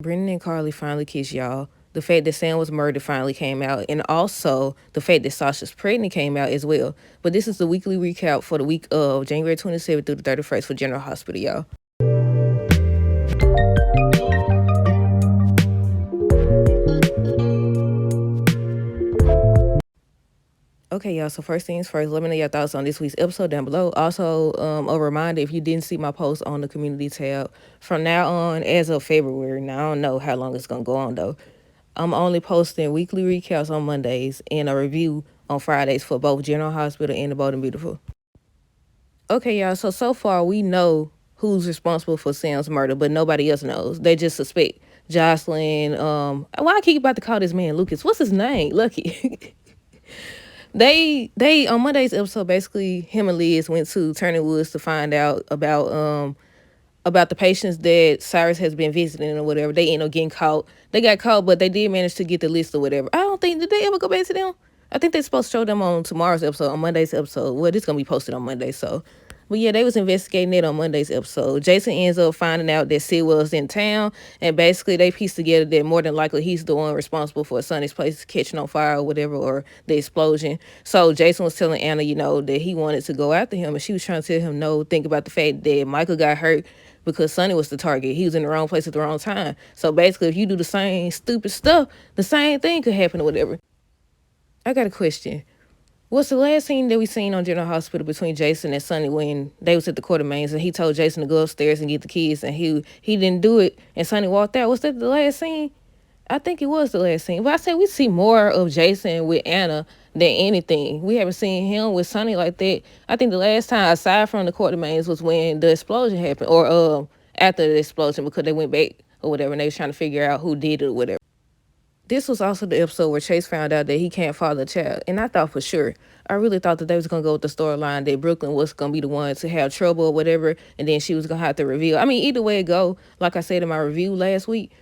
Brendan and Carly finally kissed, y'all. The fact that Sam was murdered finally came out, and also the fact that Sasha's pregnant came out as well. But this is the weekly recap for the week of January 27th through the 31st for General Hospital, y'all. Okay, y'all. So first things first, let me know your thoughts on this week's episode down below. Also, a reminder, if you didn't see my post on the community tab, from now on, as of February, now I don't know how long it's gonna go on though. I'm only posting weekly recaps on Mondays and a review on Fridays for both General Hospital and the Bold and Beautiful. Okay, y'all. So far we know who's responsible for Sam's murder, but nobody else knows. They just suspect Jocelyn. Why I keep about to call this man Lucas? What's his name? Lucky. They on Monday's episode, basically him and Liz went to Turning Woods to find out about the patients that Cyrus has been visiting or whatever. They end up getting caught. They got caught, but they did manage to get the list or whatever. I don't think, did they ever go back to them? I think they're supposed to show them on tomorrow's episode, on Monday's episode. Well, this gonna be posted on Monday, so. But yeah, they was investigating it on Monday's episode. Jason ends up finding out that Sewell's in town, and basically they piece together that more than likely he's the one responsible for Sonny's place catching on fire or whatever, or the explosion. So Jason was telling Anna, that he wanted to go after him, and she was trying to tell him no. Think about the fact that Michael got hurt because Sonny was the target. He was in the wrong place at the wrong time. So basically, if you do the same stupid stuff, the same thing could happen or whatever. I got a question. What's the last scene that we seen on General Hospital between Jason and Sonny when they was at the Quartermains and he told Jason to go upstairs and get the kids and he didn't do it and Sonny walked out? Was that the last scene? I think it was the last scene. But I said we see more of Jason with Anna than anything. We haven't seen him with Sonny like that. I think the last time, aside from the Quartermains, was when the explosion happened, or after the explosion, because they went back or whatever and they was trying to figure out who did it or whatever. This was also the episode where Chase found out that he can't father a child. And I thought for sure, I really thought that they was going to go with the storyline that Brooklyn was going to be the one to have trouble or whatever. And then she was going to have to reveal. I mean, either way it go, like I said in my review last week,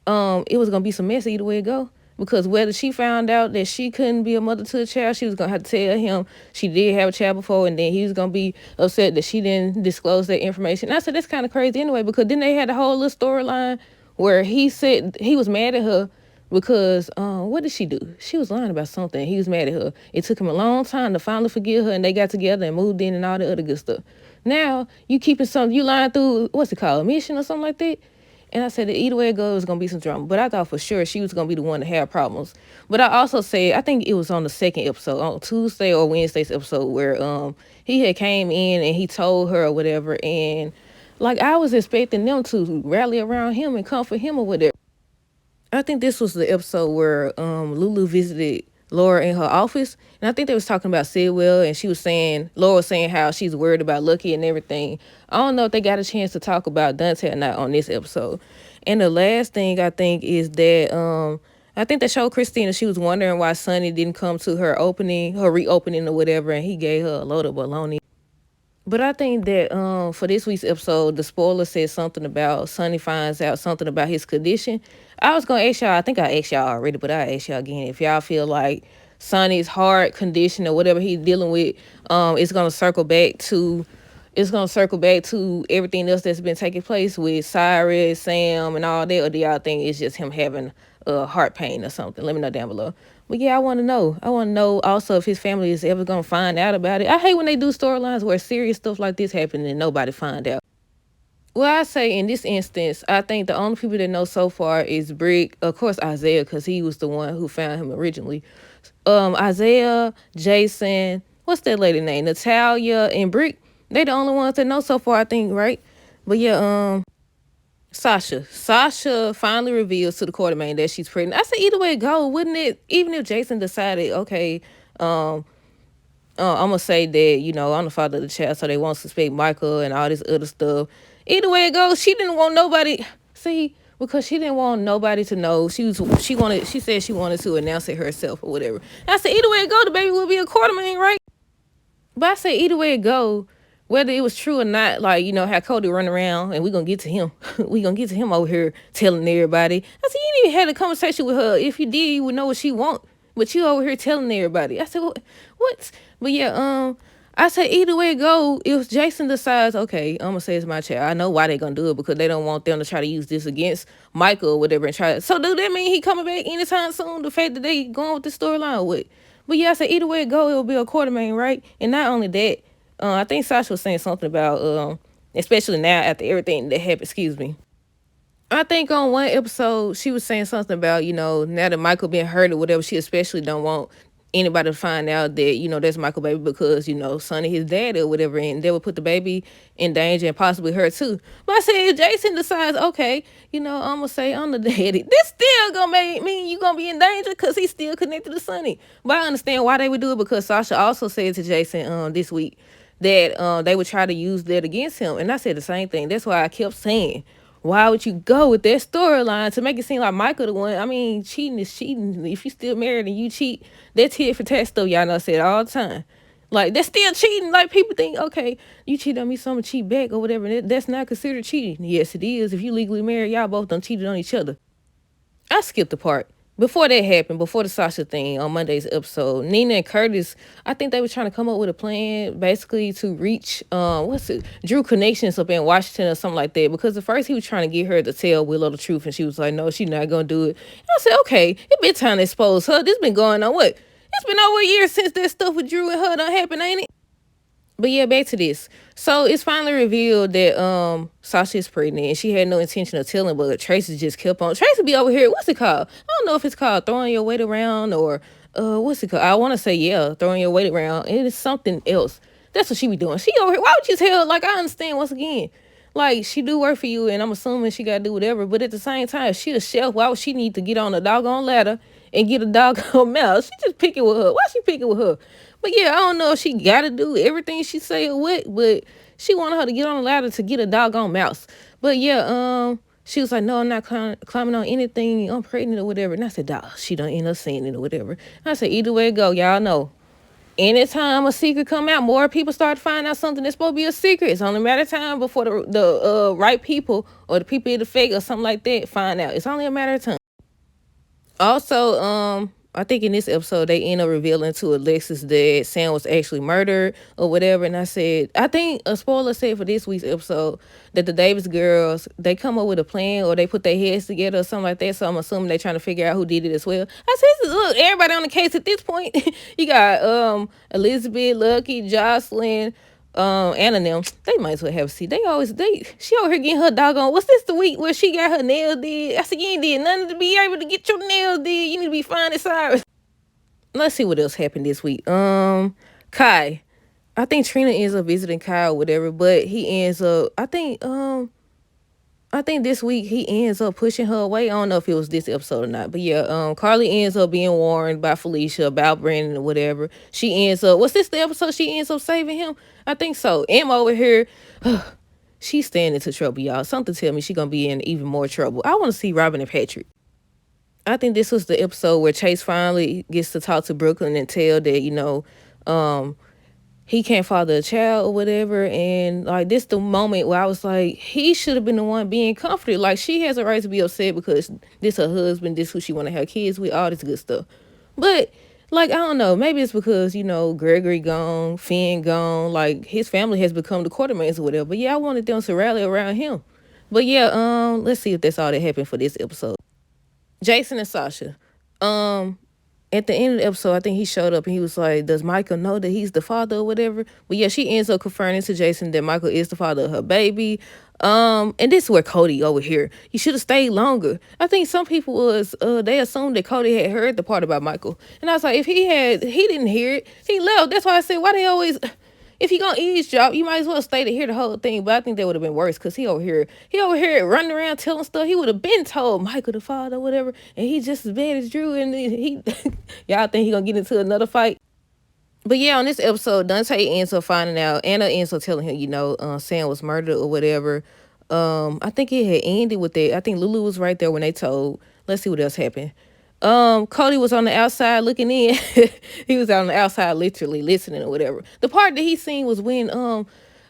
it was going to be some mess either way it go. Because whether she found out that she couldn't be a mother to a child, she was going to have to tell him she did have a child before. And then he was going to be upset that she didn't disclose that information. And I said, that's kind of crazy anyway, because then they had a whole little storyline where he said he was mad at her because what did she do? She was lying about something. He was mad at her. It took him a long time to finally forgive her, and they got together and moved in and all the other good stuff. Now you keeping something, you lying through, what's it called, a mission or something like that. And I said that either way it goes, it's gonna be some drama. But I thought for sure she was gonna be the one to have problems. But I also said, I think it was on the second episode, on Tuesday or Wednesday's episode, where he had came in and he told her or whatever, and like I was expecting them to rally around him and comfort him or whatever. I think this was the episode where Lulu visited Laura in her office, and I think they was talking about Sidwell, and Laura was saying how she's worried about Lucky and everything. I don't know if they got a chance to talk about Dante or not on this episode. And the last thing I think is that I think they showed Christina, she was wondering why Sonny didn't come to her reopening or whatever, and he gave her a load of baloney. But I think that for this week's episode, the spoiler said something about Sonny finds out something about his condition. I was going to ask y'all, I think I asked y'all already, but I'll ask y'all again. If y'all feel like Sonny's heart condition or whatever he's dealing with, it's going to circle back to everything else that's been taking place with Cyrus, Sam, and all that, or do y'all think it's just him having heart pain or something? Let me know down below. But yeah, I want to know. I want to know also if his family is ever going to find out about it. I hate when they do storylines where serious stuff like this happen and nobody find out. Well, I say in this instance, I think the only people that know so far is Brick, of course Isaiah, because he was the one who found him originally. Isaiah, Jason, what's that lady name? Natalia and Brick. They the only ones that know so far, I think, right? But yeah, Sasha finally reveals to the Quartermain that she's pregnant. I said either way it go, wouldn't it? Even if Jason decided, okay, I'm gonna say that, I'm the father of the child, so they won't suspect Michael and all this other stuff. Either way it goes, she didn't want nobody. See, because she didn't want nobody to know. She said she wanted to announce it herself or whatever. I said either way it go, the baby will be a Quartermain, right? But I said either way it go, whether it was true or not, like, how Cody run around, and we're going to get to him. We're going to get to him over here telling everybody. I said, you didn't even have a conversation with her. If you did, you would know what she want. But you over here telling everybody. I said, what? But yeah, I said either way it go, if Jason decides, okay, I'm gonna say it's my child, I know why they gonna do it because they don't want them to try to use this against Michael or whatever and try to, so do that mean he coming back anytime soon? The fact that they going with the storyline with. But yeah, I said either way it go, it'll be a Quartermain, right? And not only that, I think Sasha was saying something about especially now after everything that happened, excuse me. I think on one episode she was saying something about, now that Michael been hurt or whatever, she especially don't want anybody to find out that, that's Michael baby because, Sonny his dad or whatever, and they would put the baby in danger and possibly her too. But I said if Jason decides, okay, I'm gonna say I'm the daddy, this still gonna mean you gonna be in danger because he's still connected to Sonny. But I understand why they would do it because Sasha also said to Jason this week that they would try to use that against him. And I said the same thing. That's why I kept saying, why would you go with that storyline to make it seem like Michael the one? I mean, cheating is cheating. If you still married and you cheat, that's tit for tat stuff. Y'all know I say it all the time. Like, that's still cheating. Like, people think, okay, you cheat on me, so I'm gonna cheat back or whatever. That's not considered cheating. Yes, it is. If you legally married, y'all both done cheated on each other. I skipped the part. Before that happened, before the Sasha thing on Monday's episode, Nina and Curtis, I think they were trying to come up with a plan basically to reach Drew Connections up in Washington or something like that. Because at first he was trying to get her to tell Willow the truth and she was like, no, she's not gonna do it. And I said, okay, it been time to expose her. This been going on what? It's been over a year since that stuff with Drew and her done happened, ain't it? But yeah, back to this. So it's finally revealed that Sasha is pregnant and she had no intention of telling, but Tracy just kept on. Tracy be over here, what's it called? I don't know if it's called throwing your weight around or what's it called? I want to say, yeah, throwing your weight around. It is something else. That's what she be doing. She over here, why would you tell? Like, I understand once again. Like, she do work for you and I'm assuming she gotta do whatever, but at the same time, she a chef. Why would she need to get on a doggone ladder and get a doggone mouse? She just picking with her. Why she picking with her? But yeah, I don't know if she gotta do everything she say or what, but she wanted her to get on a ladder to get a doggone mouse. But yeah, she was like, no, I'm not climbing on anything. I'm pregnant or whatever. And I said, dog, she done end up saying it or whatever. And I said, either way it go, y'all know. Anytime a secret come out, more people start to find out something that's supposed to be a secret. It's only a matter of time before the right people or the people in the fake or something like that find out. It's only a matter of time. Also, I think in this episode they end up revealing to Alexis that Sam was actually murdered or whatever. And I said, I think a spoiler said for this week's episode that the Davis girls, they come up with a plan or they put their heads together or something like that. So I'm assuming they're trying to figure out who did it as well. I said, look, everybody on the case at this point. You got Elizabeth, Lucky, Jocelyn, Anna them, they might as well have a seat. She over here getting her doggone, what's this the week where she got her nails did? I said, you ain't did nothing to be able to get your nails did. You need to be fine and sorry. Let's see what else happened this week. Kai. I think Trina ends up visiting Kai or whatever, but he ends up, I think this week he ends up pushing her away. I don't know if it was this episode or not. But yeah, Carly ends up being warned by Felicia about Brandon or whatever. She ends up, was this the episode she ends up saving him? I think so. Emma over here, she's staying into trouble, y'all. Something tell me she's going to be in even more trouble. I want to see Robin and Patrick. I think this was the episode where Chase finally gets to talk to Brooklyn and tell that, he can't father a child or whatever. And like, this the moment where I was like, he should have been the one being comforted. Like, she has a right to be upset because this her husband, this who she want to have kids with, all this good stuff. But like, I don't know, maybe it's because, Gregory gone, Finn gone, like his family has become the Quartermains or whatever. But yeah, I wanted them to rally around him. But yeah, let's see if that's all that happened for this episode. Jason and Sasha. At the end of the episode, I think he showed up and he was like, does Michael know that he's the father or whatever? But yeah, she ends up confirming to Jason that Michael is the father of her baby. And this is where Cody over here, he should have stayed longer. I think some people they assumed that Cody had heard the part about Michael. And I was like, if he didn't hear it, he left. That's why I said, why they always, if you gonna eavesdrop, you might as well stay to hear the whole thing. But I think that would have been worse because he over here running around telling stuff. He would have been told Michael the father or whatever, and he's just as bad as Drew. And he y'all think he gonna get into another fight? But yeah, on this episode, Dante ends up finding out. Anna ends up telling him, Sam was murdered or whatever. I think it had ended with that. I think Lulu was right there when they told. Let's see what else happened. Cody was on the outside looking in. He was out on the outside literally listening or whatever. The part that he seen was when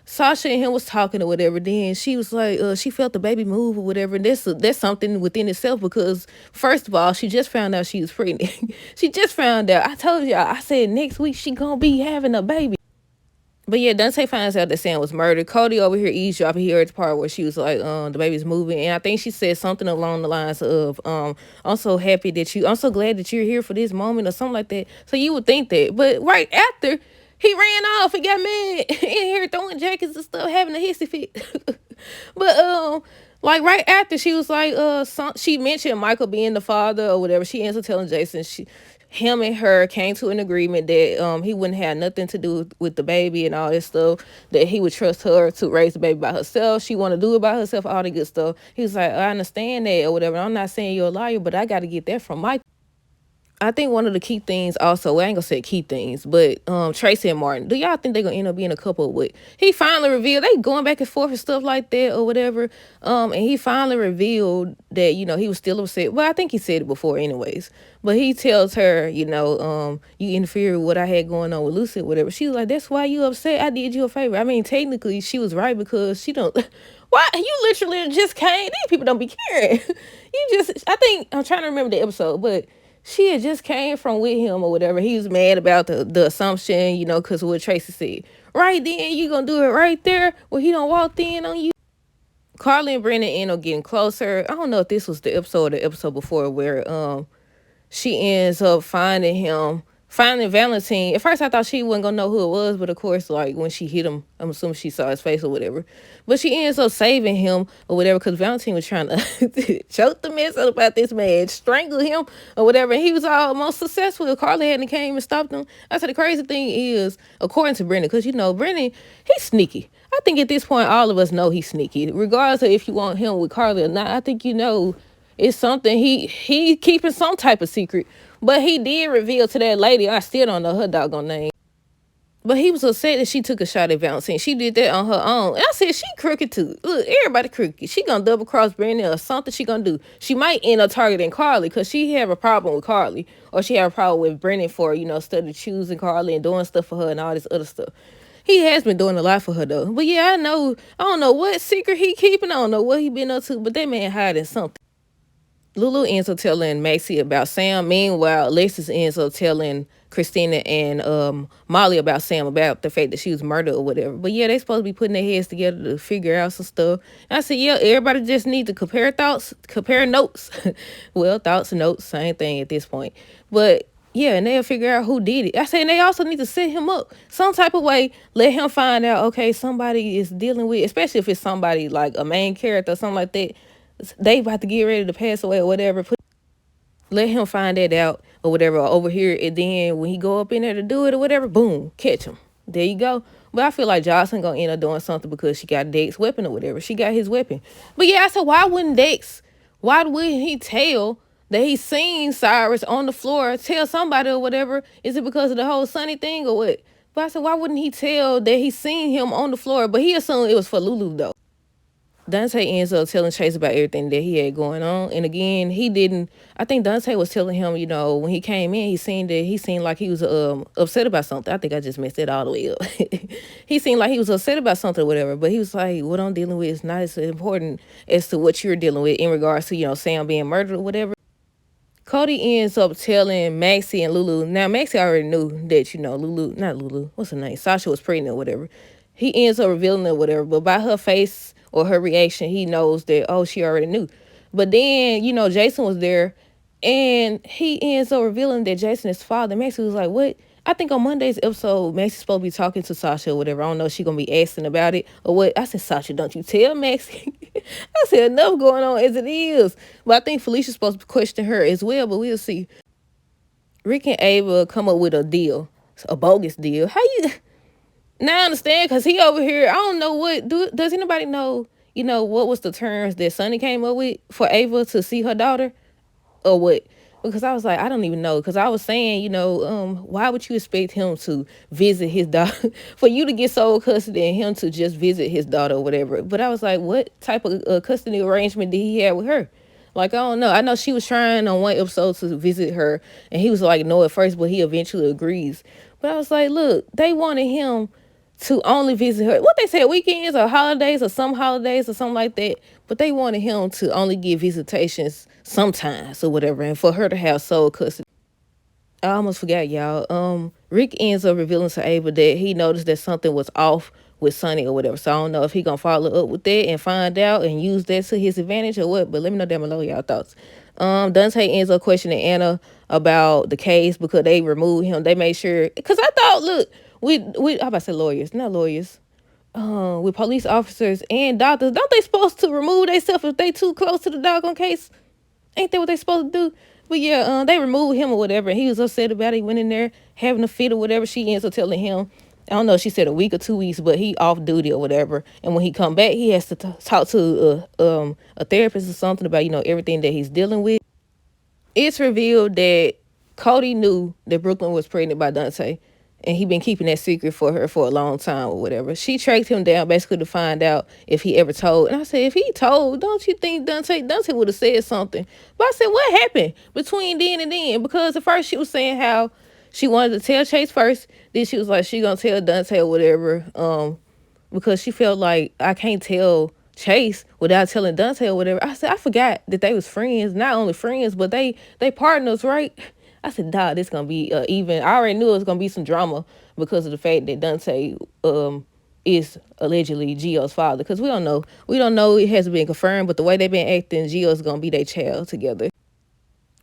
Sasha and him was talking or whatever. Then she was like, she felt the baby move or whatever. And that's something within itself because first of all, she just found out she was pregnant. She just found out. I told y'all, I said next week she gonna be having a baby. But yeah, Dante finds out that Sam was murdered. Cody over here eavesdropping. He heard the part where she was like, the baby's moving. And I think she said something along the lines of, I'm so happy that I'm so glad that you're here for this moment or something like that. So you would think that. But right after, he ran off and got mad in here throwing jackets and stuff, having a hissy fit. But like right after she was like, she mentioned Michael being the father or whatever. She ends up telling Jason him and her came to an agreement that he wouldn't have nothing to do with the baby and all this stuff. That he would trust her to raise the baby by herself. She want to do it by herself, all the good stuff. He was like, I understand that or whatever. I'm not saying you're a liar, but I got to get that from Michael. I think one of the key things also, well, I ain't gonna say key things, but Tracy and Martin, do y'all think they're gonna end up being a couple with? He finally revealed they going back and forth and stuff like that or whatever. And he finally revealed that, he was still upset. Well, I think he said it before anyways. But he tells her, you interfere with what I had going on with Lucy or whatever. She was like, that's why you upset. I did you a favor. I mean, technically she was right because she don't why you literally just came. These people don't be caring. I think I'm trying to remember the episode, but she had just came from with him or whatever. He was mad about the assumption, because of what Tracy said. Right then, you gonna do it right there where he don't walk in on you. Carly and Brennan end up getting closer. I don't know if this was the episode or the episode before where she ends up finding Valentine. At first I thought she wasn't gonna know who it was, but of course, like when she hit him, I'm assuming she saw his face or whatever. But she ends up saving him or whatever because Valentine was trying to choke the mess up about this man, strangle him or whatever. And he was almost successful. Carly hadn't came and stopped him. I said the crazy thing is, according to Brennan, because Brennan, he's sneaky. I think at this point all of us know he's sneaky. Regardless of if you want him with Carly or not, I think it's something he keeping some type of secret. But he did reveal to that lady, I still don't know her doggone name. But he was upset that she took a shot at Valentine. She did that on her own. And I said, she crooked too. Look, everybody crooked. She gonna double cross Brandon or something she gonna do. She might end up targeting Carly because she have a problem with Carly. Or she have a problem with Brennan for, study choosing Carly and doing stuff for her and all this other stuff. He has been doing a lot for her though. But yeah, I don't know what secret he keeping. I don't know what he been up to, but that man hiding something. Lulu ends up telling Maxie about Sam. Meanwhile, Alexis ends up telling Christina and Molly about Sam, about the fact that she was murdered or whatever. But yeah, they supposed to be putting their heads together to figure out some stuff. And I said, yeah, everybody just need to compare notes. Well, thoughts and notes, same thing at this point. But yeah, and they'll figure out who did it. I said, and they also need to set him up some type of way. Let him find out, okay, somebody is dealing with, especially if it's somebody like a main character or something like that. They about to get ready to pass away or whatever. Let him find that out or whatever, or over here, and then when he go up in there to do it or whatever, boom, catch him. There you go. But I feel like Jocelyn gonna end up doing something because she got Dex's weapon or whatever. She got his weapon. But yeah, I said, why wouldn't he tell that he seen Cyrus on the floor, tell somebody or whatever? Is it because of the whole Sunny thing or what? But I said, why wouldn't he tell that he seen him on the floor? But he assumed it was for Lulu though. Dante ends up telling Chase about everything that he had going on. And again, he didn't, I think Dante was telling him, when he came in, he seemed like he was upset about something. I think I just messed it all the way up. He seemed like he was upset about something or whatever. But he was like, what I'm dealing with is not as important as to what you're dealing with in regards to, Sam being murdered or whatever. Cody ends up telling Maxie and Lulu. Now, Maxie already knew that, what's her name? Sasha was pregnant or whatever. He ends up revealing it or whatever. But by her face or her reaction, he knows that, oh, she already knew. But then, Jason was there. And he ends up revealing that Jason is father. Maxie was like, what? I think on Monday's episode, Maxie's supposed to be talking to Sasha or whatever. I don't know if she's going to be asking about it or what. I said, Sasha, don't you tell Maxie. I said, enough going on as it is. But I think Felicia's supposed to question her as well, but we'll see. Rick and Ava come up with a deal. A bogus deal. How you... Now I understand, because he over here, I don't know does anybody know, what was the terms that Sonny came up with for Ava to see her daughter? Or what? Because I was like, I don't even know. Because I was saying, why would you expect him to visit his daughter? For you to get sole custody and him to just visit his daughter or whatever. But I was like, what type of custody arrangement did he have with her? Like, I don't know. I know she was trying on one episode to visit her. And he was like, no at first, but he eventually agrees. But I was like, look, they wanted him to only visit her. What they said, weekends or holidays or some holidays or something like that. But they wanted him to only give visitations sometimes or whatever. And for her to have sole custody. I almost forgot, y'all. Rick ends up revealing to Ava that he noticed that something was off with Sonny or whatever. So I don't know if he gonna follow up with that and find out and use that to his advantage or what. But let me know down below y'all thoughts. Dante ends up questioning Anna about the case because they removed him. They made sure, because I thought, look, we how about to say lawyers, not lawyers. With police officers and doctors, don't they supposed to remove themselves if they too close to the doggone case? Ain't that what they supposed to do? But yeah, they removed him or whatever, and he was upset about it. He went in there having a fit or whatever. She ends up telling him, I don't know, she said a week or 2 weeks, but he off duty or whatever. And when he come back, he has to talk to a therapist or something about everything that he's dealing with. It's revealed that Cody knew that Brooklyn was pregnant by Dante, and he been keeping that secret for her for a long time or whatever. She tracked him down basically to find out if he ever told. And I said, if he told, don't you think Dante would have said something? But I said, what happened between then and then? Because at first she was saying how she wanted to tell Chase first. Then she was like, she gonna tell Dante or whatever. Because she felt like I can't tell Chase without telling Dante or whatever. I said, I forgot that they was friends. Not only friends, but they partners, right? I said, dog, this gonna be even. I already knew it was gonna be some drama because of the fact that Dante is allegedly Gio's father. Because we don't know, it hasn't been confirmed, but the way they've been acting, Gio's gonna be their child together.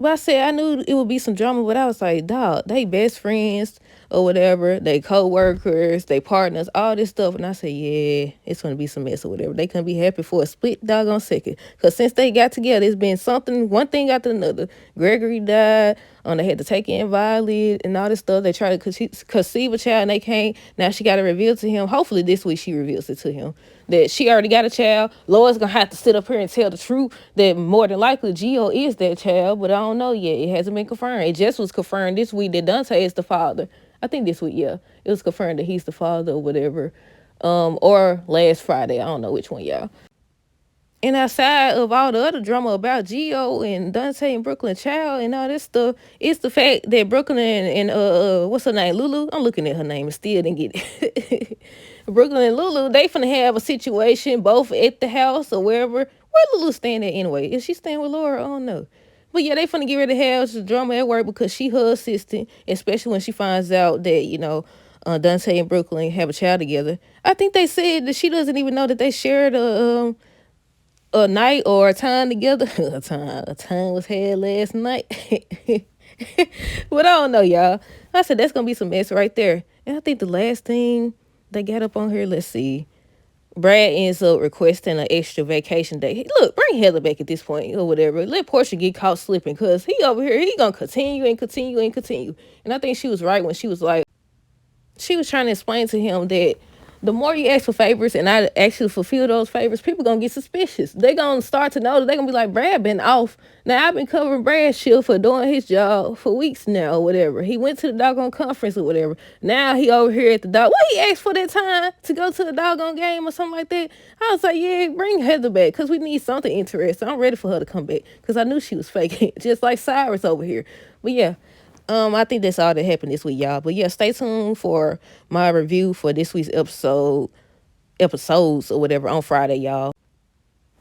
But I said I knew it would be some drama, but I was like, dog, they best friends or whatever, they co-workers, they partners, all this stuff. And I said, yeah, it's gonna be some mess or whatever. They couldn't be happy for a split doggone second. Cause since they got together, it's been something, one thing after another. Gregory died, they had to take in Violet and all this stuff. They tried to conceive a child and they can't. Now she got to reveal to him. Hopefully this week she reveals it to him that she already got a child. Laura's gonna have to sit up here and tell the truth that more than likely Gio is that child, but I don't know yet. It hasn't been confirmed. It just was confirmed this week that Dante is the father. I think this week, yeah. It was confirmed that he's the father or whatever. Or last Friday. I don't know which one, y'all. And outside of all the other drama about Gio and Dante and Brooklyn Child and all this stuff, it's the fact that Brooklyn and what's her name, Lulu? I'm looking at her name and still didn't get it. Brooklyn and Lulu, they finna have a situation both at the house or wherever. Where Lulu staying at anyway? Is she staying with Laura? I don't know. But yeah, they finna get ready to have some drama at work because she her assistant, especially when she finds out that, Dante and Brooklyn have a child together. I think they said that she doesn't even know that they shared a night or a time together. A time was had last night. But I don't know, y'all. I said that's gonna be some mess right there. And I think the last thing they got up on here, let's see. Brad ends up requesting an extra vacation day. Look, bring Heather back at this point or whatever. Let Portia get caught slipping because he over here, he gonna continue and continue and continue. And I think she was right when she was like, she was trying to explain to him that the more you ask for favors and I actually fulfill those favors, people gonna get suspicious. They gonna start to know that they gonna be like, Brad been off. Now I've been covering Brad's shift for doing his job for weeks now or whatever. He went to the doggone conference or whatever. Now he over here at the dog. What he asked for that time to go to the doggone game or something like that? I was like, yeah, bring Heather back because we need something interesting. I'm ready for her to come back because I knew she was faking, just like Cyrus over here. But yeah. I think that's all that happened this week, y'all. But yeah, stay tuned for my review for this week's episodes or whatever on Friday, y'all.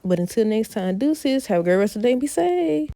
But until next time, deuces. Have a great rest of the day and be safe.